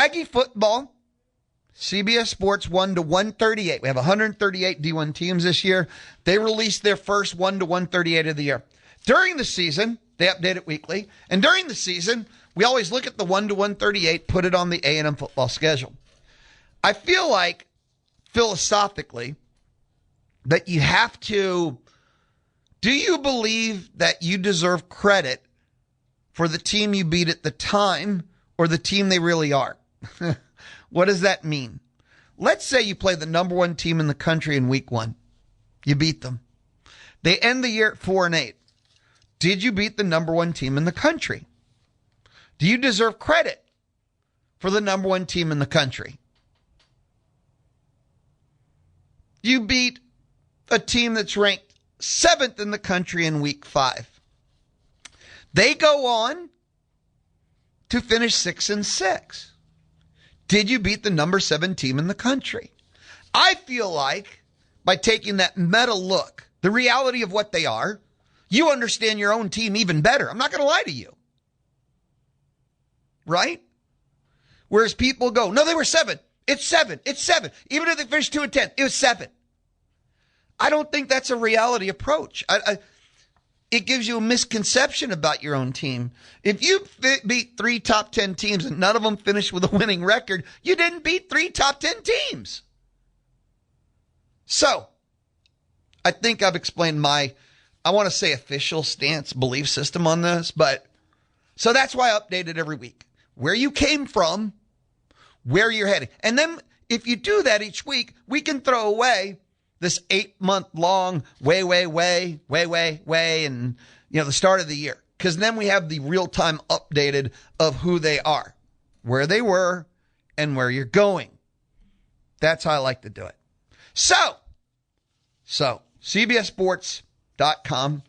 Aggie football, CBS Sports 1 to 138. We have 138 D1 teams this year. They released their first 1 to 138 of the year. During the season, they update it weekly. And during the season, we always look at the 1 to 138, put it on the A&M football schedule. I feel like, philosophically, that you have to, do you believe that you deserve credit for the team you beat at the time or the team they really are? What does that mean? Let's say you play the number one team in the country in week 1. You beat them. They end the year at 4-8. Did you beat the number one team in the country? Do you deserve credit for the number one team in the country? You beat a team that's ranked 7th in the country in week 5. They go on to finish 6-6. Did you beat the number 7 team in the country? I feel like by taking that meta look, the reality of what they are, you understand your own team even better. I'm not going to lie to you. Right? Whereas people go, no, they were 7. It's 7. It's 7. Even if they finished 2-10, it was 7. I don't think that's a reality approach. It gives you a misconception about your own team. If you beat 3 top 10 teams and none of them finished with a winning record, you didn't beat 3 top 10 teams. So, I think I've explained my, I want to say official stance, belief system on this, but so that's why I update it every week. Where you came from, where you're heading. And then if you do that each week, we can throw away this 8-month-long way, and, the start of the year. Because then we have the real-time updated of who they are, where they were, and where you're going. That's how I like to do it. So CBSSports.com,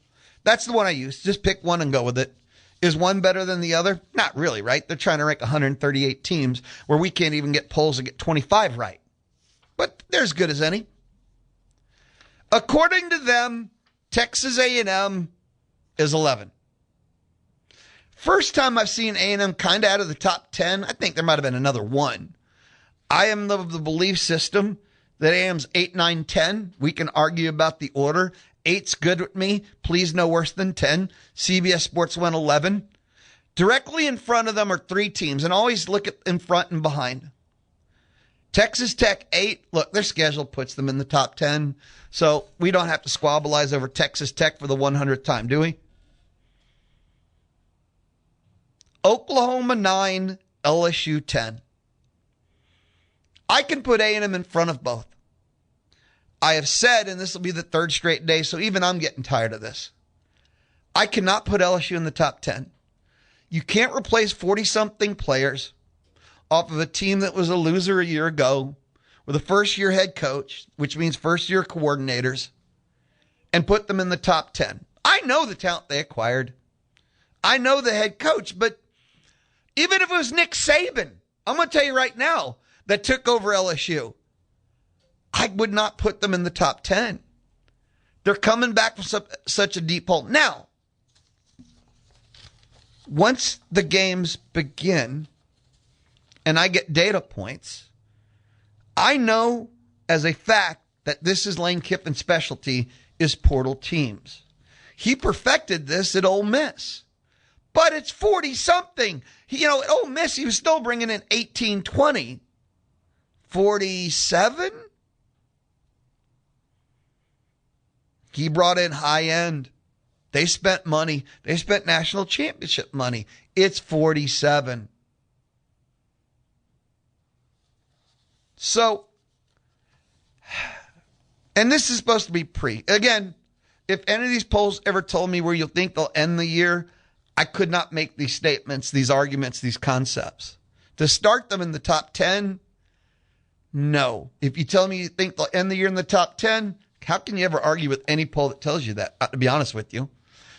that's the one I use. Just pick one and go with it. Is one better than the other? Not really, right? They're trying to rank 138 teams where we can't even get polls to get 25 right. But they're as good as any. According to them, Texas A&M is 11. First time I've seen A&M kind of out of the top 10. I think there might have been another one. I am of the belief system that A&M's 8, 9, 10. We can argue about the order. 8's good with me. Please no worse than 10. CBS Sports went 11. Directly in front of them are 3 teams, and always look at in front and behind. Texas Tech 8. Look, their schedule puts them in the top 10. So we don't have to squabblize over Texas Tech for the 100th time, do we? Oklahoma 9, LSU 10. I can put A&M in front of both. I have said, and this will be the 3rd straight day, so even I'm getting tired of this. I cannot put LSU in the top 10. You can't replace 40-something players off of a team that was a loser a year ago with a first-year head coach, which means first-year coordinators, and put them in the top 10. I know the talent they acquired. I know the head coach, but even if it was Nick Saban, I'm going to tell you right now, that took over LSU, I would not put them in the top 10. They're coming back from such a deep hole. Now, once the games begin and I get data points, I know as a fact that this is Lane Kiffin's specialty is portal teams. He perfected this at Ole Miss. But it's 40-something. At Ole Miss, he was still bringing in 18, 20. 47? He brought in high end. They spent money. They spent national championship money. It's 47. So, and this is supposed to be pre. Again, if any of these polls ever told me where you think they'll end the year, I could not make these statements, these arguments, these concepts. To start them in the top 10, no. If you tell me you think they'll end the year in the top 10, how can you ever argue with any poll that tells you that, to be honest with you?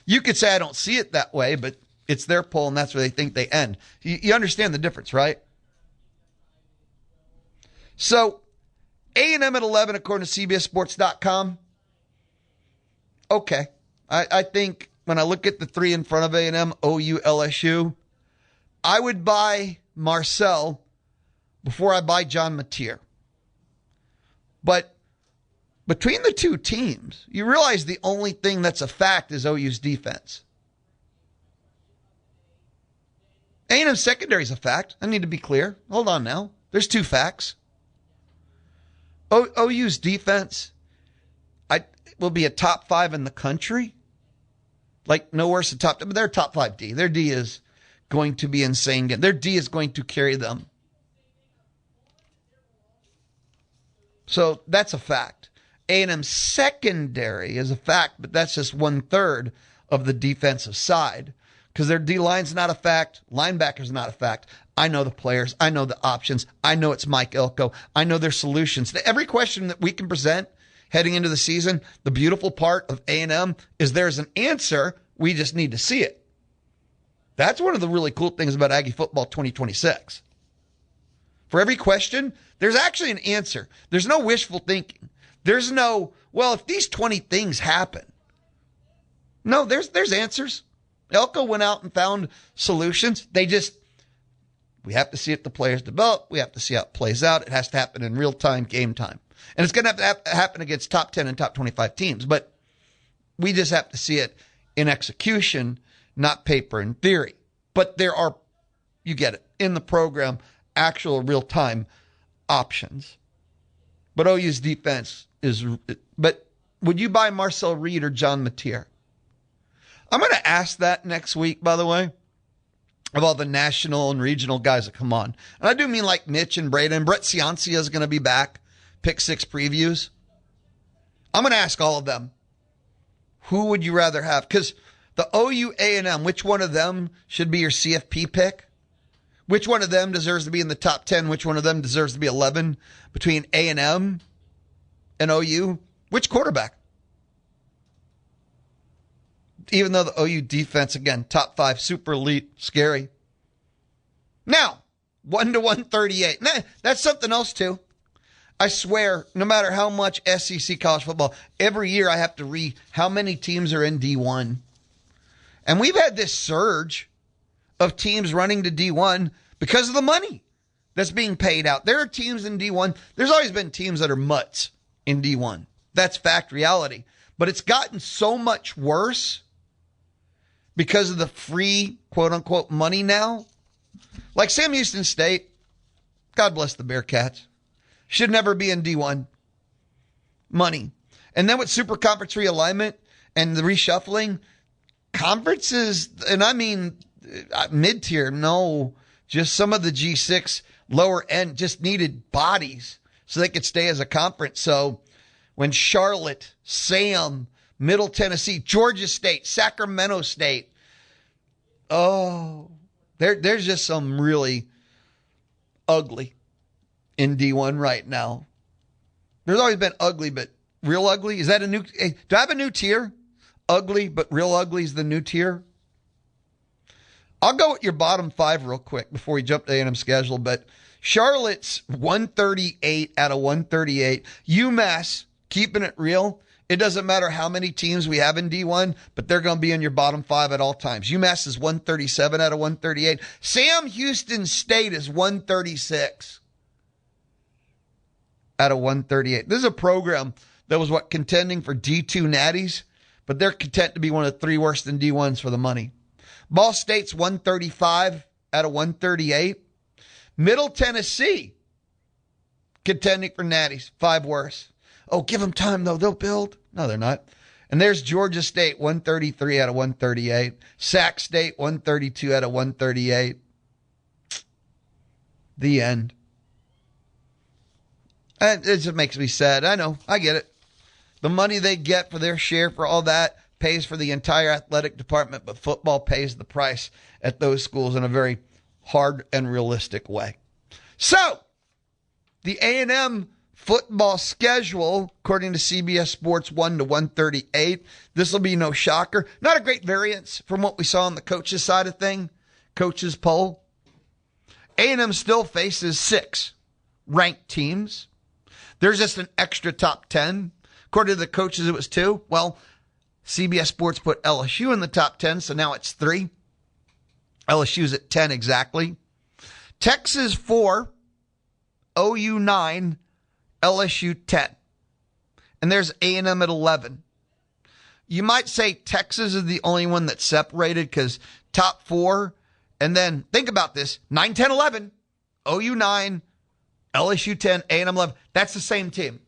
You could say I don't see it that way, but it's their poll and that's where they think they end. You understand the difference, right? So, A&M at 11 according to CBSSports.com. Okay. I think when I look at the 3 in front of A&M, OU, LSU, I would buy Marcel before I buy John Mateer. But between the two teams, you realize the only thing that's a fact is OU's defense. A&M secondary is a fact. I need to be clear. Hold on now. There's two facts. OU's defense will be a top 5 in the country. Like, no worse than top 10, but they're top 5 D. Their D is going to be insane. Their D is going to carry them. So that's a fact. A&M secondary is a fact, but that's just 1/3 of the defensive side. Because their D-line's not a fact. Linebacker's not a fact. I know the players. I know the options. I know it's Mike Elko. I know their solutions. Every question that we can present heading into the season, the beautiful part of A&M is there's an answer. We just need to see it. That's one of the really cool things about Aggie football 2026. For every question, there's actually an answer. There's no wishful thinking. There's no, well, if these 20 things happen. No, there's answers. Elko went out and found solutions. We have to see if the players develop. We have to see how it plays out. It has to happen in real time, game time. And it's going to have to happen against top 10 and top 25 teams. But we just have to see it in execution, not paper and theory. But there are, you get it, in the program, actual real-time options. But OU's defense is, but would you buy Marcel Reed or John Mateer? I'm going to ask that next week, by the way, of all the national and regional guys that come on. And I do mean like Mitch and Braden. Brett Ciancia is going to be back. Pick 6 previews. I'm going to ask all of them. Who would you rather have? Because the OU A&M, which one of them should be your CFP pick? Which one of them deserves to be in the top 10? Which one of them deserves to be 11? Between A&M and OU, which quarterback? Even though the OU defense, again, top 5, super elite, scary. Now, 1-138. Nah, that's something else, too. I swear, no matter how much SEC college football, every year I have to read how many teams are in D1. And we've had this surge of teams running to D1 because of the money that's being paid out. There are teams in D1. There's always been teams that are mutts in D1. That's fact, reality. But it's gotten so much worse because of the free, quote-unquote, money now. Like Sam Houston State, God bless the Bearcats, should never be in D1. Money. And then with super conference realignment and the reshuffling, conferences, and I mean mid-tier, no, just some of the G6 lower end just needed bodies so they could stay as a conference. So when Charlotte, Sam, Middle Tennessee, Georgia State, Sacramento State, there's just some really ugly in D1 right now. There's always been ugly, but real ugly? Is that a new, do I have a new tier? Ugly, but real ugly is the new tier? I'll go with your bottom 5 real quick before we jump to A&M schedule, but Charlotte's 138 out of 138. UMass, keeping it real. It doesn't matter how many teams we have in D1, but they're going to be in your bottom 5 at all times. UMass is 137 out of 138. Sam Houston State is 136 out of 138. This is a program that was contending for D2 natties, but they're content to be one of the 3 worst in D1s for the money. Ball State's 135 out of 138. Middle Tennessee contending for natties, 5 worse. Oh, give them time, though. They'll build. No, they're not. And there's Georgia State, 133 out of 138. Sac State, 132 out of 138. The end. And it just makes me sad. I know. I get it. The money they get for their share for all that pays for the entire athletic department, but football pays the price at those schools in a very hard and realistic way. So, the A&M football schedule, according to CBS Sports 1-138. This will be no shocker. Not a great variance from what we saw on the coaches' side of thing. Coaches poll. A&M still faces 6 ranked teams. There's just an extra top 10. According to the coaches, it was 2. Well, CBS Sports put LSU in the top 10, so now it's 3. LSU's at 10 exactly. Texas 4. OU 9, LSU 10. And there's A&M at 11. You might say Texas is the only one that's separated because top four. And then think about this, 9, 10, 11, OU 9, LSU 10, A&M 11. That's the same team.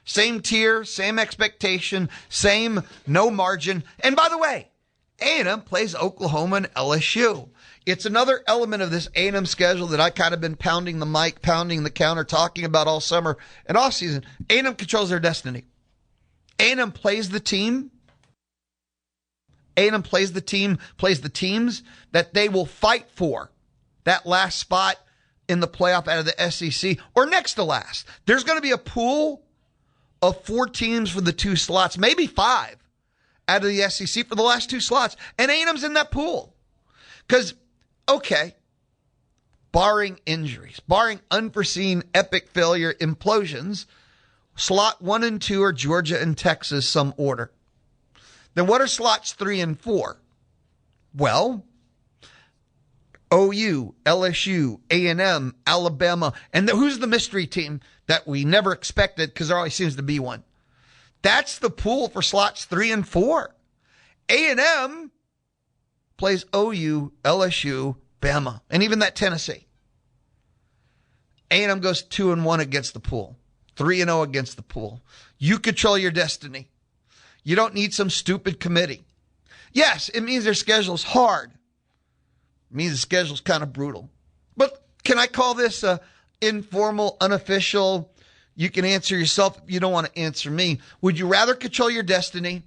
Same tier, same expectation, same no margin. And by the way, A&M plays Oklahoma and LSU. It's another element of this A&M schedule that I kind of been pounding the mic, pounding the counter, talking about all summer and off season. A&M controls their destiny. A&M plays the team. A&M plays the teams that they will fight for that last spot in the playoff out of the SEC or next to last. There's going to be a pool of 4 teams for the 2 slots, maybe 5 out of the SEC for the last 2 slots. And A&M's in that pool. Because, okay, barring injuries, barring unforeseen epic failure implosions, slot 1 and 2 are Georgia and Texas, some order. Then what are slots 3 and 4? Well, OU, LSU, A&M, Alabama, and who's the mystery team that we never expected because there always seems to be one? That's the pool for slots 3 and 4. A&M plays OU, LSU, Bama, and even that Tennessee. A&M goes 2 and 1 against the pool, 3 and 0 against the pool. You control your destiny. You don't need some stupid committee. Yes, it means their schedule's hard. It means the schedule's kind of brutal. But can I call this a informal, unofficial, you can answer yourself if you don't want to answer me? Would you rather control your destiny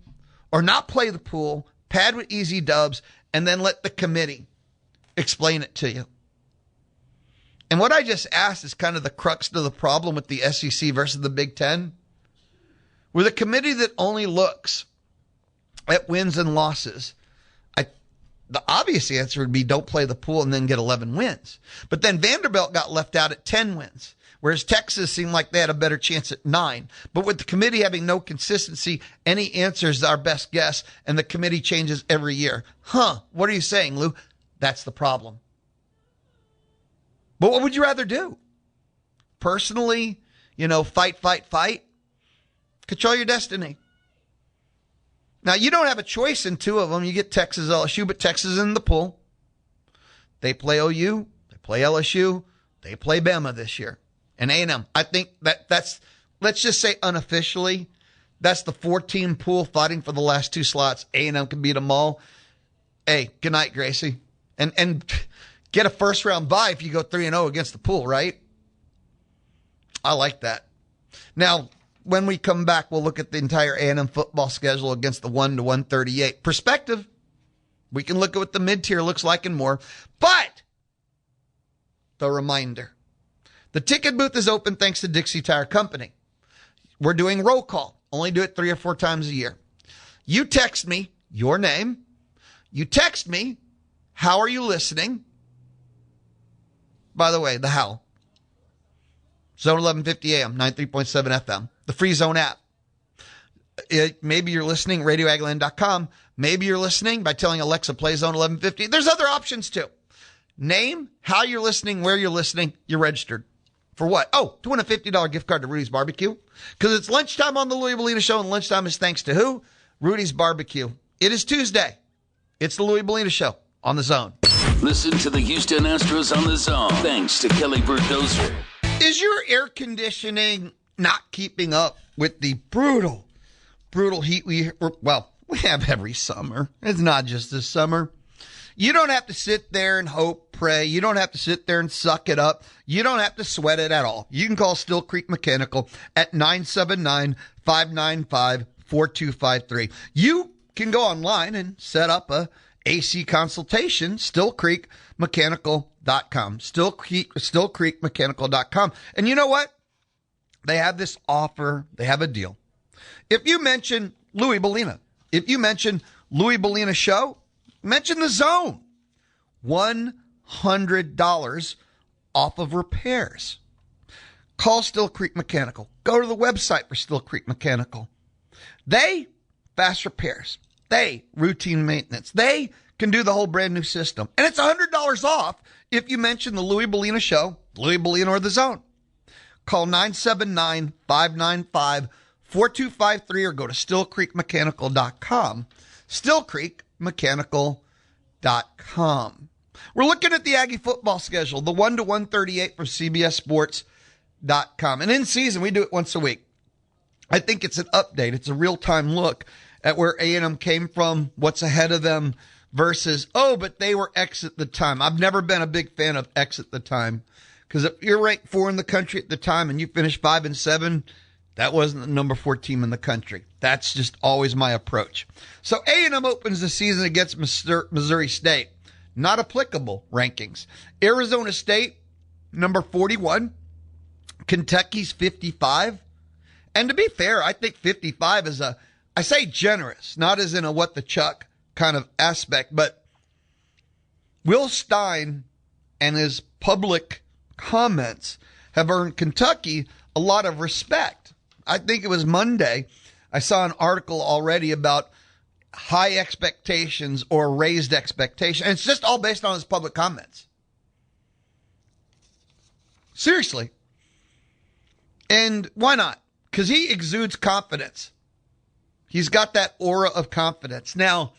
or not play the pool, pad with easy dubs, and then let the committee explain it to you? And what I just asked is kind of the crux to the problem with the SEC versus the Big Ten. With a committee that only looks at wins and losses, the obvious answer would be don't play the pool and then get 11 wins. But then Vanderbilt got left out at 10 wins, whereas Texas seemed like they had a better chance at 9. But with the committee having no consistency, any answer is our best guess, and the committee changes every year. What are you saying, Lou? That's the problem. But what would you rather do? Personally, fight. Control your destiny. Now, you don't have a choice in 2 of them. You get Texas, LSU, but Texas is in the pool. They play OU. They play LSU. They play Bama this year. And A&M. I think that's, let's just say unofficially, that's the 4-team pool fighting for the last 2 slots. A&M can beat them all. Hey, good night, Gracie. And get a first-round bye if you go 3 and 0 against the pool, right? I like that. Now, when we come back, we'll look at the entire A&M football schedule against the 1 to 138. Perspective. We can look at what the mid-tier looks like and more. But the reminder. The ticket booth is open thanks to Dixie Tire Company. We're doing roll call. Only do it 3 or 4 times a year. You text me your name. You text me, how are you listening? By the way, the how. Zone 1150 AM, 93.7 FM. The free Zone app. Maybe you're listening, radioagland.com. Maybe you're listening by telling Alexa, play Zone 1150. There's other options too. Name, how you're listening, where you're listening. You're registered. For what? Oh, to win a $50 gift card to Rudy's Barbecue. Because it's lunchtime on the Louie Bellina Show, and lunchtime is thanks to who? Rudy's Barbecue. It is Tuesday. It's the Louie Bellina Show on the Zone. Listen to the Houston Astros on the Zone, thanks to Kelly Berdozer. Is your air conditioning not keeping up with the brutal heat we have every summer? It's not just this summer. You don't have to sit there and hope, pray. You don't have to sit there and suck it up. You don't have to sweat it at all. You can call Still Creek Mechanical at 979-595-4253. You can go online and set up a AC consultation, stillcreekmechanical.com. Stillcreekmechanical.com. And you know what? They have this offer. They have a deal. If you mention Louie Bellina, if you mention Louie Bellina Show, mention the Zone. $100 off of repairs. Call Still Creek Mechanical. Go to the website for Still Creek Mechanical. They fast repairs. They routine maintenance. They can do the whole brand new system. And it's $100 off if you mention the Louie Bellina Show, Louie Bellina or the Zone. call 979-595-4253 or go to stillcreekmechanical.com. stillcreekmechanical.com. We're looking at the Aggie football schedule, the 1 to 138 from CBS Sports.com. And in season, we do it once a week. I think it's an update. It's a real-time look at where A&M came from, what's ahead of them, versus, but they were X at the time. I've never been a big fan of X at the time, because if you're ranked 4 in the country at the time and you finish 5 and 7, that wasn't the number 4 team in the country. That's just always my approach. So A&M opens the season against Missouri State. Not applicable rankings. Arizona State, number 41. Kentucky's 55. And to be fair, I think 55 is I say generous, not as in a what the chuck kind of aspect, but Will Stein and his public comments have earned Kentucky a lot of respect. I think it was Monday, I saw an article already about high expectations or raised expectations. And it's just all based on his public comments. Seriously. And why not? Because he exudes confidence. He's got that aura of confidence. Now,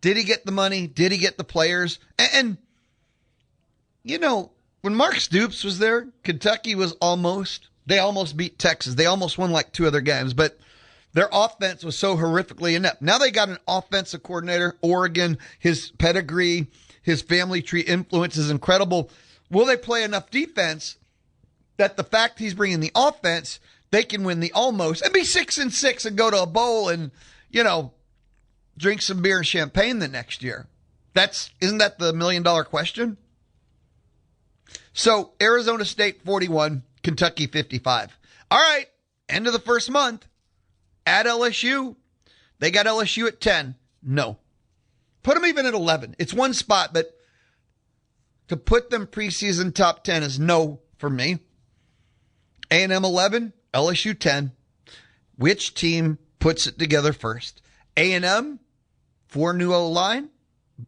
did he get the money? Did he get the players? And you know, when Mark Stoops was there, Kentucky was they almost beat Texas. They almost won like 2 other games, but their offense was so horrifically inept. Now they got an offensive coordinator, Oregon, his pedigree, his family tree influence is incredible. Will they play enough defense that the fact he's bringing the offense, they can win the almost and be 6-6 and go to a bowl and, drink some beer and champagne the next year? Isn't that the $1 million question? So Arizona State 41, Kentucky 55. All right, end of the first month. At LSU, they got LSU at 10. No. Put them even at 11. It's one spot, but to put them preseason top 10 is no for me. A&M 11, LSU 10. Which team puts it together first? A&M, 4 new O-line,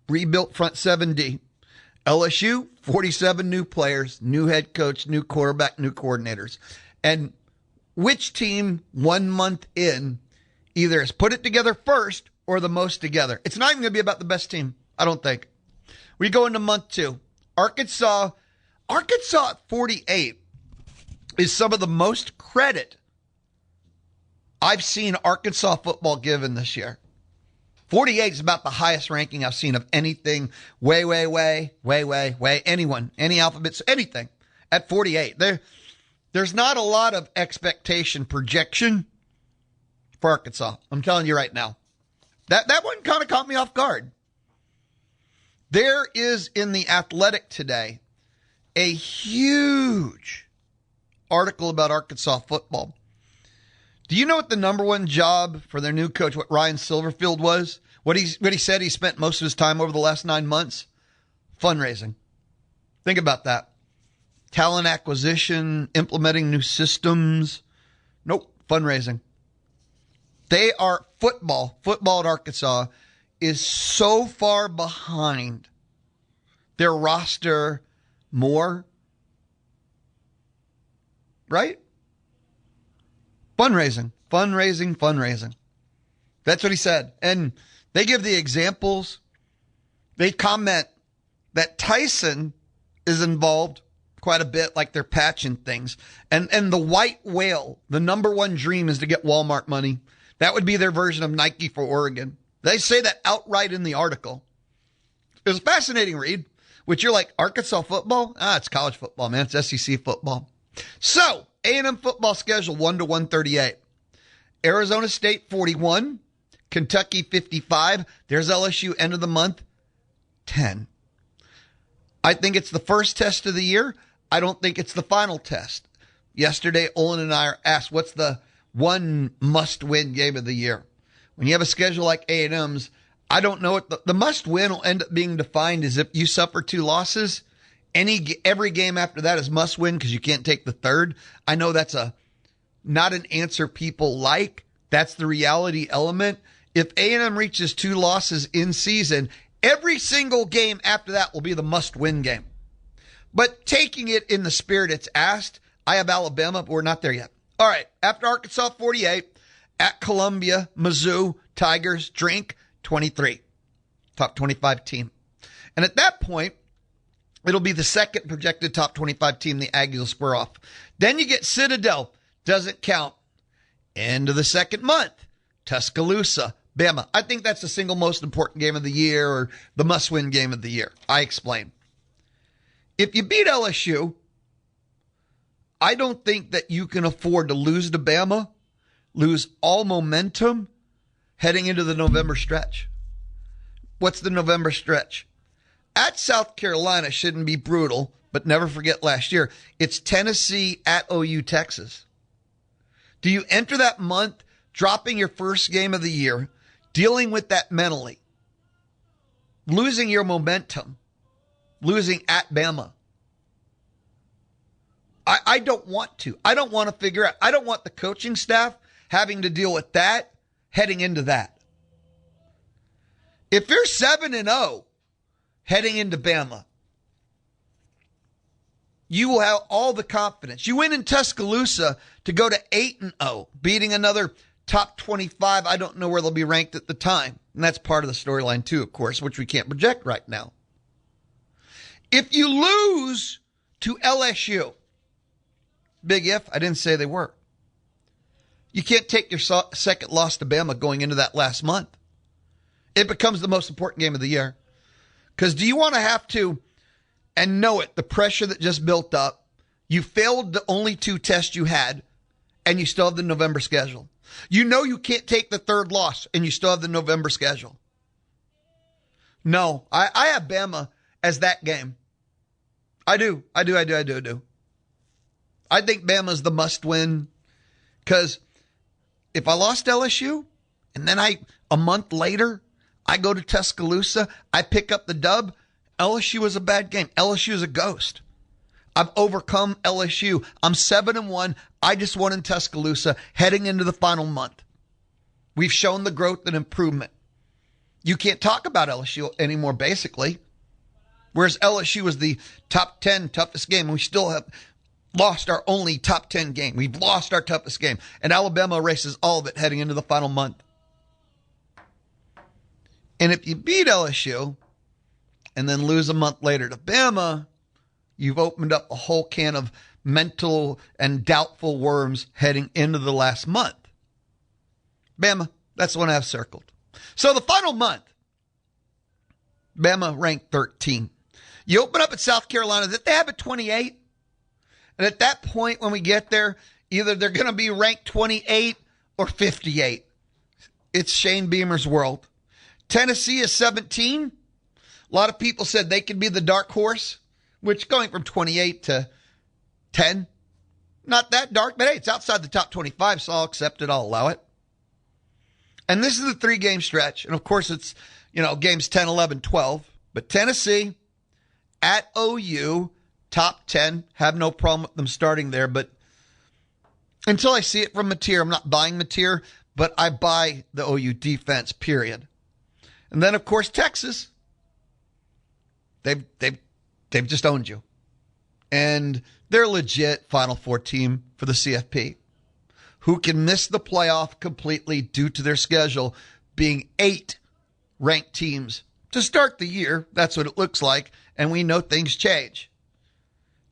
rebuilt front 7D. LSU, 47 new players, new head coach, new quarterback, new coordinators. And which team 1 month in either has put it together first or the most together? It's not even going to be about the best team, I don't think. We go into month 2. Arkansas at 48 is some of the most credit I've seen Arkansas football given this year. 48 is about the highest ranking I've seen of anything. Way, anyone, any alphabets, anything at 48. There's not a lot of expectation projection for Arkansas. I'm telling you right now. That one kind of caught me off guard. There is in The Athletic today a huge article about Arkansas football. Do you know what the number one job for their new coach, what Ryan Silverfield was? What he said he spent most of his time over the last 9 months? Fundraising. Think about that. Talent acquisition, implementing new systems. Nope, fundraising. They are football at Arkansas is so far behind their roster more. Right? Fundraising. That's what he said. And they give the examples. They comment that Tyson is involved quite a bit, like they're patching things. And the white whale, the number one dream is to get Walmart money. That would be their version of Nike for Oregon. They say that outright in the article. It was a fascinating read, which you're like, Arkansas football? It's college football, man. It's SEC football. So, A&M football schedule 1 to 138. Arizona State 41, Kentucky 55. There's LSU end of the month 10. I think it's the first test of the year. I don't think it's the final test. Yesterday, Olin and I asked, what's the one must-win game of the year? When you have a schedule like A&M's, I don't know what the must-win will end up being defined as if you suffer 2 losses. Every game after that is must-win because you can't take the third. I know that's not an answer people like. That's the reality element. If A&M reaches 2 losses in season, every single game after that will be the must-win game. But taking it in the spirit it's asked, I have Alabama, but we're not there yet. All right, after Arkansas, 48, at Columbia, Mizzou, Tigers, drink, 23. Top 25 team. And at that point, it'll be the second projected top 25 team the Aggies will square off. Then you get Citadel, doesn't count. End of the second month, Tuscaloosa, Bama. I think that's the single most important game of the year, or the must-win game of the year. I explain. If you beat LSU, I don't think that you can afford to lose to Bama, lose all momentum heading into the November stretch. What's the November stretch? At South Carolina shouldn't be brutal, but never forget last year. It's Tennessee at OU, Texas. Do you enter that month dropping your first game of the year, dealing with that mentally, losing your momentum, losing at Bama? I don't want to. I don't want to figure out. I don't want the coaching staff having to deal with that heading into that. If you're 7-0 heading into Bama, you will have all the confidence. You win in Tuscaloosa to go to 8-0, beating another top 25. I don't know where they'll be ranked at the time. And that's part of the storyline too, of course, which we can't project right now. If you lose to LSU, big if, I didn't say they were. You can't take your second loss to Bama going into that last month. It becomes the most important game of the year. Because do you want to have to, and know it, the pressure that just built up, you failed the only two tests you had, and you still have the November schedule. You know you can't take the third loss, and you still have the November schedule. No, I have Bama as that game. I do. I think Bama's the must-win, because if I lost LSU, and then a month later, I go to Tuscaloosa, I pick up the dub, LSU is a bad game. LSU is a ghost. I've overcome LSU. I'm 7-1. I just won in Tuscaloosa heading into the final month. We've shown the growth and improvement. You can't talk about LSU anymore, basically. Whereas LSU was the top 10 toughest game. We still have lost our only top 10 game. We've lost our toughest game. And Alabama erases all of it heading into the final month. And if you beat LSU and then lose a month later to Bama, you've opened up a whole can of mental and doubtful worms heading into the last month. Bama, that's the one I have circled. So the final month, Bama ranked 13. You open up at South Carolina, that they have at 28. And at that point, when we get there, either they're going to be ranked 28 or 58. It's Shane Beamer's world. Tennessee is 17. A lot of people said they could be the dark horse, which going from 28 to 10, not that dark, but hey, it's outside the top 25, so I'll accept it. I'll allow it. And this is the 3-game stretch. And of course, it's, games 10, 11, 12. But Tennessee at OU, top 10. Have no problem with them starting there. But until I see it from Mateer, I'm not buying Mateer, but I buy the OU defense, period. And then, of course, Texas. They've just owned you. And they're a legit Final Four team for the CFP, who can miss the playoff completely due to their schedule being 8 ranked teams to start the year. That's what it looks like. And we know things change.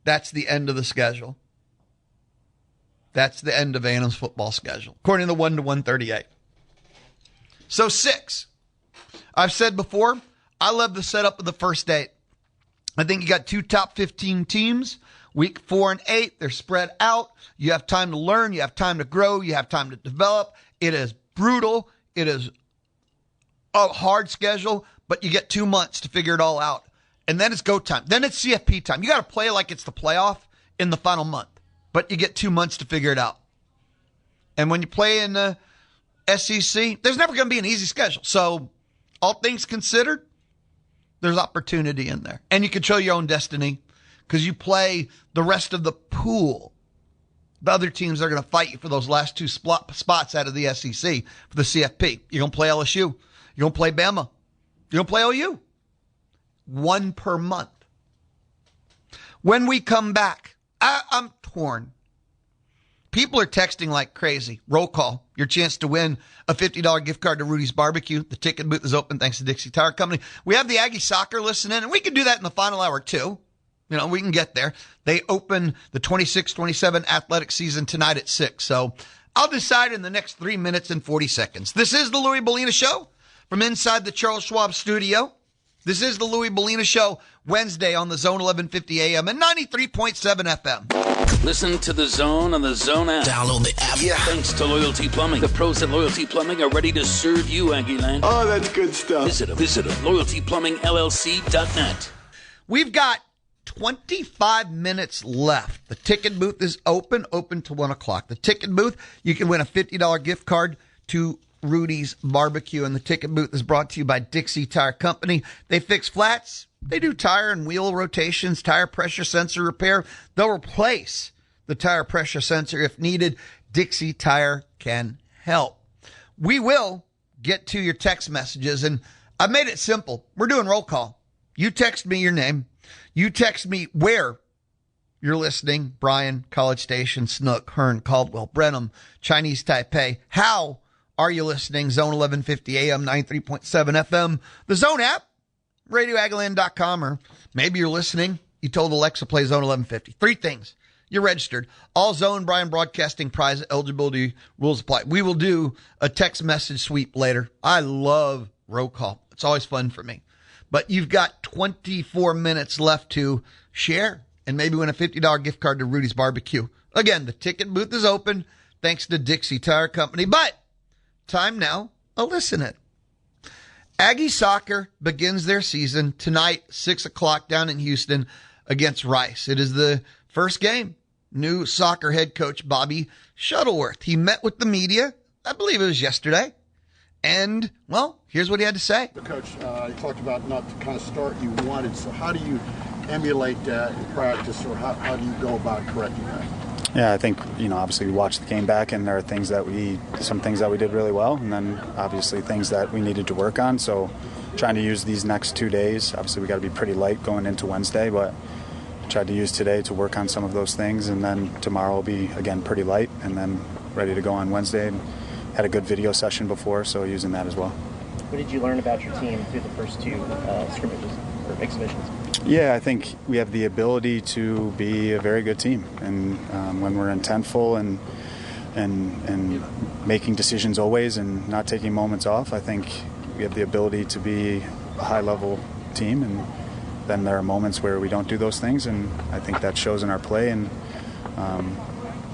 That's the end of the schedule. That's the end of A&M's football schedule, according to the 1-138. So 6. I've said before, I love the setup of the first 8. I think you got 2 top 15 teams. Week 4 and 8, they're spread out. You have time to learn. You have time to grow. You have time to develop. It is brutal. It is a hard schedule, but you get 2 months to figure it all out. And then it's go time. Then it's CFP time. You got to play like it's the playoff in the final month, but you get 2 months to figure it out. And when you play in the SEC, there's never going to be an easy schedule. So all things considered, there's opportunity in there. And you control your own destiny because you play the rest of the pool. The other teams are going to fight you for those last 2 spots out of the SEC for the CFP. You're going to play LSU. You're going to play Bama. You're going to play OU. 1 per month. When we come back, I'm torn. People are texting like crazy. Roll call. Your chance to win a $50 gift card to Rudy's Barbecue. The ticket booth is open thanks to Dixie Tire Company. We have the Aggie Soccer listening, and we can do that in the final hour too. You know, we can get there. They open the 26-27 athletic season tonight at 6. So I'll decide in the next 3 minutes and 40 seconds. This is the Louie Bellina Show from inside the Charles Schwab studio. This is the Louie Bellina Show Wednesday on the Zone 1150 AM and 93.7 FM. Listen to The Zone on the Zone app. Download the app. Yeah. Thanks to Loyalty Plumbing. The pros at Loyalty Plumbing are ready to serve you, Aggieland. Oh, that's good stuff. Visit them. LoyaltyPlumbingLLC.net. We've got 25 minutes left. The ticket booth is open till 1 o'clock. The ticket booth, you can win a $50 gift card to Rudy's Barbecue, and the ticket booth is brought to you by Dixie Tire Company. They fix flats. They do tire and wheel rotations, tire pressure sensor repair. They'll replace the tire pressure sensor if needed. Dixie Tire can help. We will get to your text messages, and I've made it simple. We're doing roll call. You text me your name. You text me where you're listening. Bryan, College Station, Snook, Hearn, Caldwell, Brenham, Chinese Taipei. How are you listening? Zone 1150 AM, 93.7 FM. The Zone app, radioagaland.com, or maybe you're listening. You told Alexa play Zone 1150. 3 things. You're registered. All Zone Bryan Broadcasting prize eligibility rules apply. We will do a text message sweep later. I love roll call. It's always fun for me. But you've got 24 minutes left to share and maybe win a $50 gift card to Rudy's Barbecue. Again, the ticket booth is open thanks to Dixie Tire Company. But time now, listen it. Aggie Soccer begins their season tonight, 6 o'clock down in Houston against Rice. It is the first game. New soccer head coach Bobby Shuttleworth. He met with the media, I believe it was yesterday. And, well, here's what he had to say. Coach, you talked about not the kind of start you wanted. So how do you emulate that in practice, or how do you go about correcting that? Yeah, I think, obviously we watched the game back, and there are some things that we did really well, and then obviously things that we needed to work on. So trying to use these next 2 days, obviously we got to be pretty light going into Wednesday, but tried to use today to work on some of those things, and then tomorrow will be, again, pretty light, and then ready to go on Wednesday. And had a good video session before, so using that as well. What did you learn about your team through the first 2 scrimmages or exhibitions? Yeah, I think we have the ability to be a very good team, and when we're intentful and making decisions always and not taking moments off, I think we have the ability to be a high-level team, and then there are moments where we don't do those things, and I think that shows in our play, and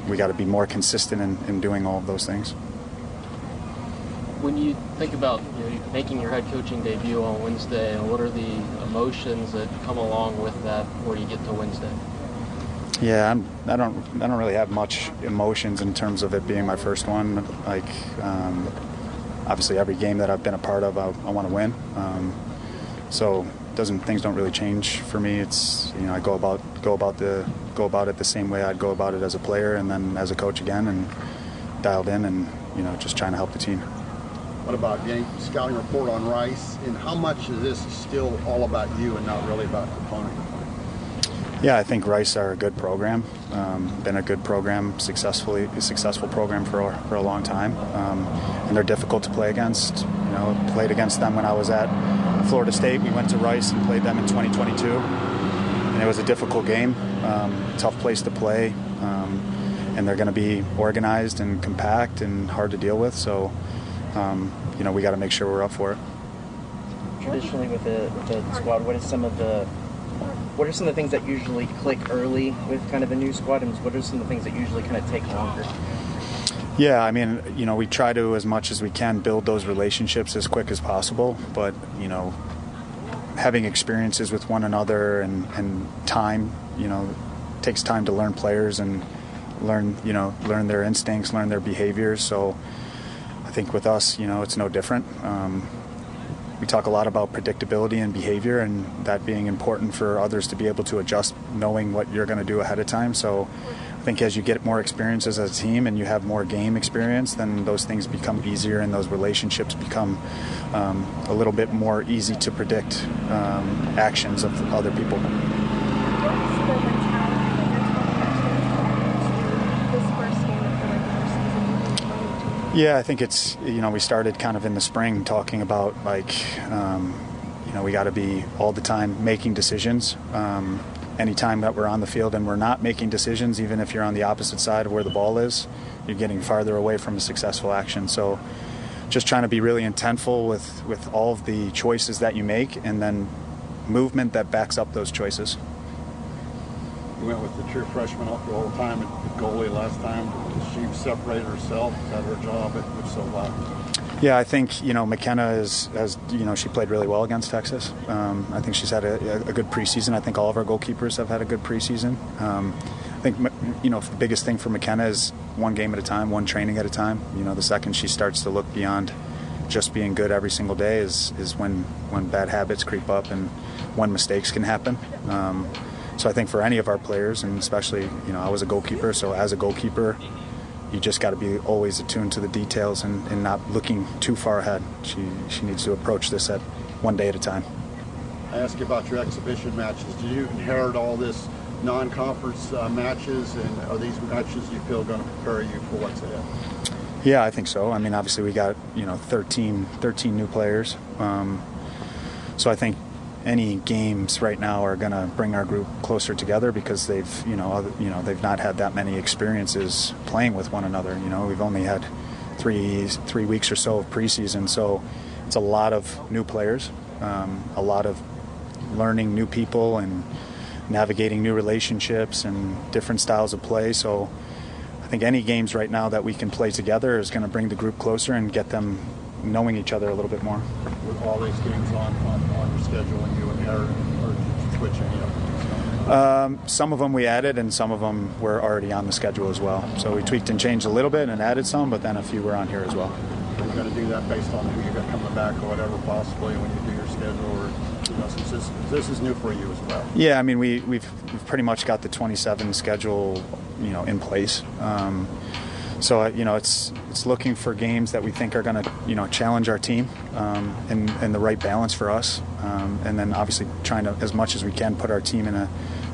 we got to be more consistent in doing all of those things. When you think about making your head coaching debut on Wednesday, what are the emotions that come along with that before you get to Wednesday? Yeah, I don't really have much emotions in terms of it being my first one. Like, obviously, every game that I've been a part of, I want to win. So things don't really change for me. It's I go about it the same way I'd go about it as a player, and then as a coach again, and dialed in, and just trying to help the team. What about getting scouting report on Rice, and how much of this is still all about you and not really about the opponent? Yeah, I think Rice are a good program. Been a good program, successful program for a long time, and they're difficult to play against. Played against them when I was at Florida State. We went to Rice and played them in 2022, and it was a difficult game, tough place to play, and they're going to be organized and compact and hard to deal with. So. We got to make sure we're up for it. Traditionally, with the squad, what are some of the things that usually click early with kind of a new squad, and what are some of the things that usually kind of take longer? Yeah, I mean, we try to, as much as we can, build those relationships as quick as possible, but having experiences with one another and time, takes time to learn players and learn their instincts, learn their behaviors. So I think with us, it's no different. We talk a lot about predictability and behavior, and that being important for others to be able to adjust, knowing what you're going to do ahead of time. So I think as you get more experiences as a team and you have more game experience, then those things become easier, and those relationships become a little bit more easy to predict actions of other people. What's the mentality that you're talking about this first game of Yeah, I think it's, we started kind of in the spring talking about we got to be all the time making decisions. Anytime that we're on the field and we're not making decisions, even if you're on the opposite side of where the ball is, you're getting farther away from a successful action. So just trying to be really intentful with all of the choices that you make, and then movement that backs up those choices. You went with the true freshman the whole time at goalie last time. She separated herself. Is that her job? If so, why? Yeah, I think, McKenna has she played really well against Texas. I think she's had a good preseason. I think all of our goalkeepers have had a good preseason. I think, the biggest thing for McKenna is one game at a time, one training at a time. The second she starts to look beyond just being good every single day is when bad habits creep up and when mistakes can happen. So I think for any of our players, and especially, I was a goalkeeper, so as a goalkeeper, you just got to be always attuned to the details and not looking too far ahead. She needs to approach this at one day at a time. I asked you about your exhibition matches. Did you inherit all this non-conference matches, and are these matches you feel going to prepare you for what's ahead? Yeah, I think so. I mean, obviously we got 13 new players, so I think any games right now are going to bring our group closer together because they've not had that many experiences playing with one another. We've only had three weeks or so of preseason, so it's a lot of new players, a lot of learning new people and navigating new relationships and different styles of play. So I think any games right now that we can play together is going to bring the group closer and get them knowing each other a little bit more. With all these games on your schedule, and you inherited or switching up? Some of them we added, and some of them were already on the schedule as well. So we tweaked and changed a little bit and added some, but then a few were on here as well. You're going to do that based on who you got coming back or whatever, possibly, when you do your schedule, or since this is new for you as well. Yeah, I mean we've pretty much got the 27 schedule in place. So it's looking for games that we think are going to challenge our team and the right balance for us, and then obviously trying to, as much as we can, put our team in a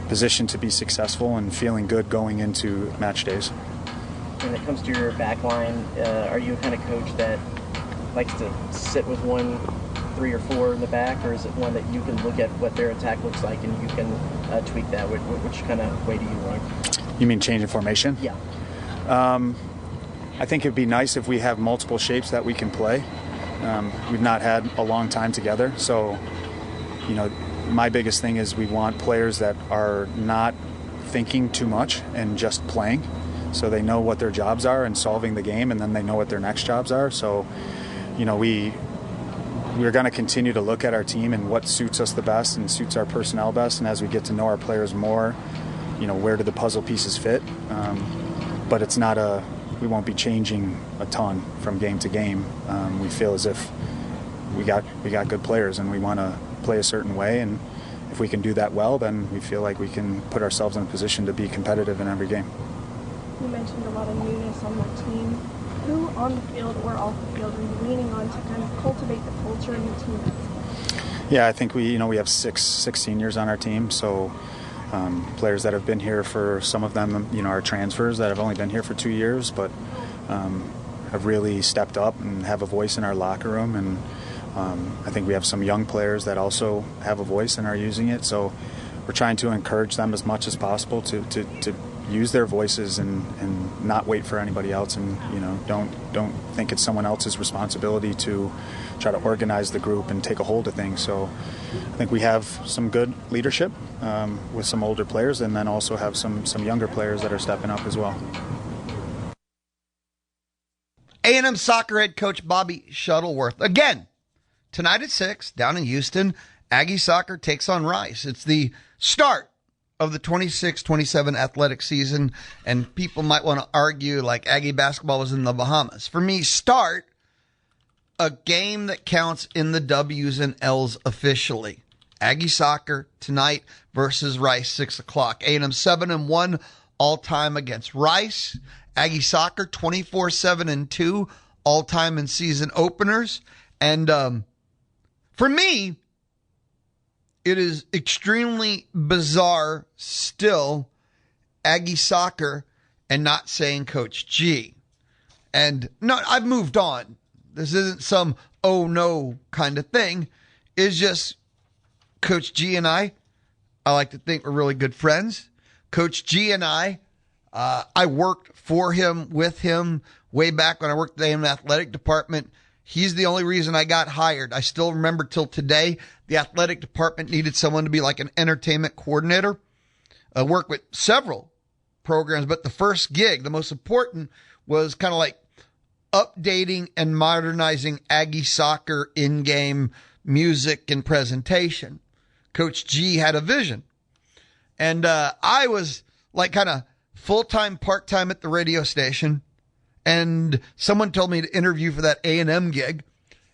position to be successful and feeling good going into match days. When it comes to your back line, are you a kind of coach that likes to sit with 1, 3, or 4 in the back, or is it one that you can look at what their attack looks like and you can tweak that? Which kind of way do you run? You mean changing formation? Yeah. I think it'd be nice if we have multiple shapes that we can play. We've not had a long time together, so my biggest thing is we want players that are not thinking too much and just playing, so they know what their jobs are and solving the game, and then they know what their next jobs are. So we're going to continue to look at our team and what suits us the best and suits our personnel best, and as we get to know our players more, where do the puzzle pieces fit. But it's not we won't be changing a ton from game to game. We feel as if we got good players and we want to play a certain way, and if we can do that well, then we feel like we can put ourselves in a position to be competitive in every game. You mentioned a lot of newness on the team. Who on the field or off the field are you leaning on to kind of cultivate the culture in the team? Yeah, I think we have six seniors on our team, so players that have been here for, some of them, are transfers that have only been here for 2 years, but have really stepped up and have a voice in our locker room. And I think we have some young players that also have a voice and are using it. So we're trying to encourage them as much as possible to use their voices and not wait for anybody else, and don't think it's someone else's responsibility to try to organize the group and take a hold of things. So I think we have some good leadership with some older players, and then also have some younger players that are stepping up as well. A&M Soccer head coach Bobby Shuttleworth. Again, tonight at 6, down in Houston, Aggie Soccer takes on Rice. It's the start of the 26-27 athletic season, and people might want to argue like Aggie basketball was in the Bahamas. For me, start a game that counts in the W's and L's officially. Aggie Soccer tonight versus Rice, 6 o'clock. A&M 7-1 all-time against Rice. Aggie Soccer 24-7-2 all-time in season openers. And for me, it is extremely bizarre still, Aggie Soccer, and not saying Coach G. And no, I've moved on. This isn't some oh no kind of thing. It's just Coach G and I like to think we're really good friends. Coach G and I worked for him, with him, way back when I worked in the athletic department. He's the only reason I got hired. I still remember till today, the athletic department needed someone to be like an entertainment coordinator. I worked with several programs, but the first gig, the most important, was kind of like updating and modernizing Aggie Soccer in-game music and presentation. Coach G had a vision. And I was like kind of full-time, part-time at the radio station. And someone told me to interview for that A&M gig.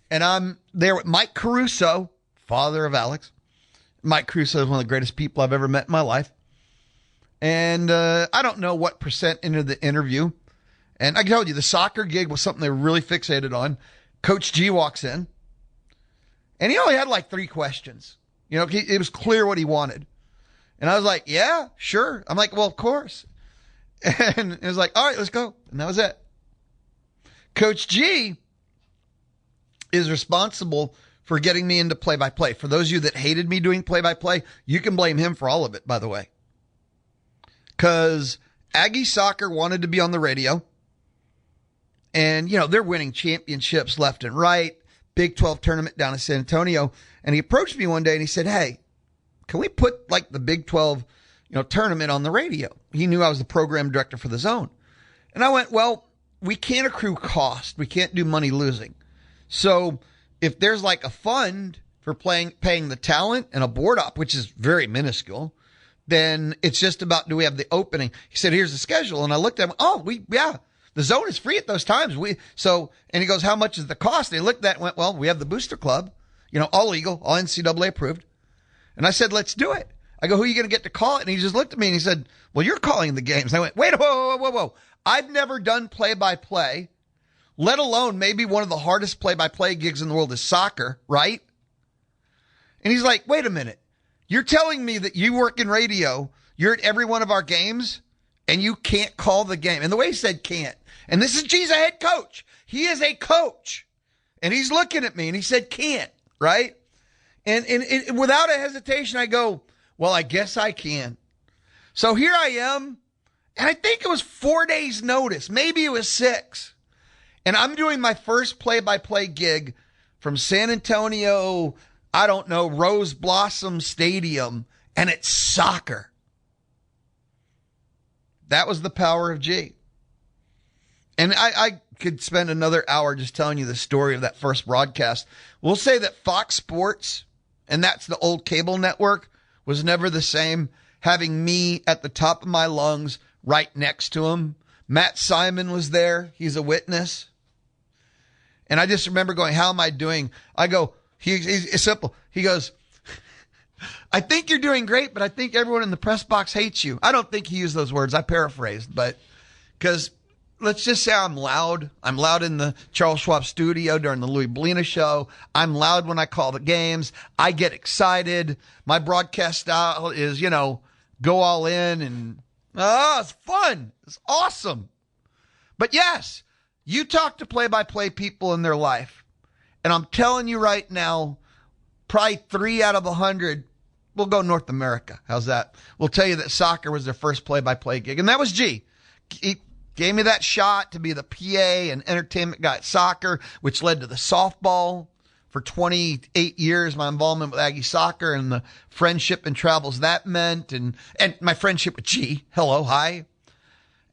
And I'm there with Mike Caruso, father of Alex. Mike Caruso is one of the greatest people I've ever met in my life. And I don't know what percent into the interview. And I told you, the soccer gig was something they were really fixated on. Coach G walks in. And he only had like 3 questions. You know, it was clear what he wanted. And I was like, yeah, sure. I'm like, well, of course. And it was like, all right, let's go. And that was it. Coach G is responsible for getting me into play-by-play. For those of you that hated me doing play-by-play, you can blame him for all of it, by the way. Because Aggie Soccer wanted to be on the radio. And, you know, they're winning championships left and right. Big 12 tournament down in San Antonio. And he approached me one day and he said, hey, can we put like the Big 12, tournament on the radio? He knew I was the program director for the zone. And I went, well, we can't accrue cost. We can't do money losing. So if there's like a fund for paying the talent and a board op, which is very minuscule, then it's just about, do we have the opening? He said, here's the schedule. And I looked at him, the zone is free at those times. And he goes, how much is the cost? And he looked at it and went, well, we have the booster club, all legal, all NCAA approved. And I said, let's do it. I go, who are you going to get to call it? And he just looked at me and he said, well, you're calling the games. And I went, wait, whoa. I've never done play-by-play, let alone maybe one of the hardest play-by-play gigs in the world is soccer, right? And he's like, wait a minute. You're telling me that you work in radio, you're at every one of our games, and you can't call the game. And the way he said can't, and this is G's a head coach. He is a coach. And he's looking at me and he said can't, right? And without a hesitation, I go, well, I guess I can. So here I am. And I think it was 4 days notice. Maybe it was 6. And I'm doing my first play-by-play gig from San Antonio, I don't know, Rose Blossom Stadium. And it's soccer. That was the power of G. And I could spend another hour just telling you the story of that first broadcast. We'll say that Fox Sports, and that's the old cable network, was never the same, having me at the top of my lungs right next to him. Matt Simon was there. He's a witness. And I just remember going, how am I doing? I go, it's simple. He goes, I think you're doing great, but I think everyone in the press box hates you. I don't think he used those words. I paraphrased, but because let's just say I'm loud. I'm loud in the Charles Schwab studio during the Louie Bellina show. I'm loud when I call the games. I get excited. My broadcast style is, go all in and, it's fun. It's awesome. But yes, you talk to play-by-play people in their life, and I'm telling you right now, probably 3 out of 100 will go North America. How's that? We'll tell you that soccer was their first play-by-play gig, and that was G. He gave me that shot to be the PA and entertainment guy at soccer, which led to the softball for 28 years, my involvement with Aggie Soccer and the friendship and travels that meant, and my friendship with G. Hello, hi.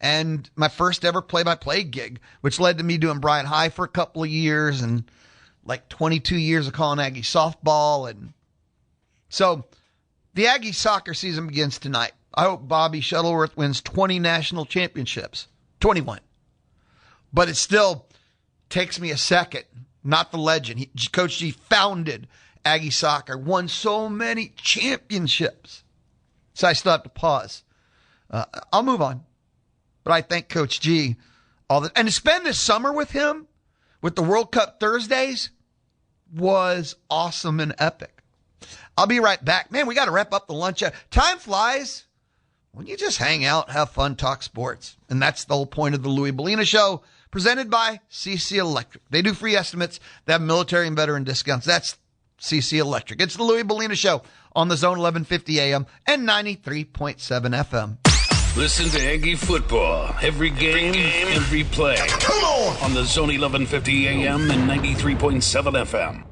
And my first ever play-by-play gig, which led to me doing Bryant High for a couple of years and like 22 years of calling Aggie softball. And so the Aggie soccer season begins tonight. I hope Bobby Shuttleworth wins 20 national championships. 21. But it still takes me a second. Not the legend. Coach G founded Aggie Soccer, won so many championships. So I still have to pause. I'll move on. But I thank Coach G. And to spend this summer with him, with the World Cup Thursdays, was awesome and epic. I'll be right back. Man, we got to wrap up the lunch. Time flies. when you just hang out, have fun, talk sports. And that's the whole point of the Louie Bellina Show, presented by CC Electric. They do free estimates. They have military and veteran discounts. That's CC Electric. It's the Louie Bellina Show on the Zone 1150 AM and 93.7 FM. Listen to Aggie football every game, every play. Come on! On the Zone 1150 AM and 93.7 FM.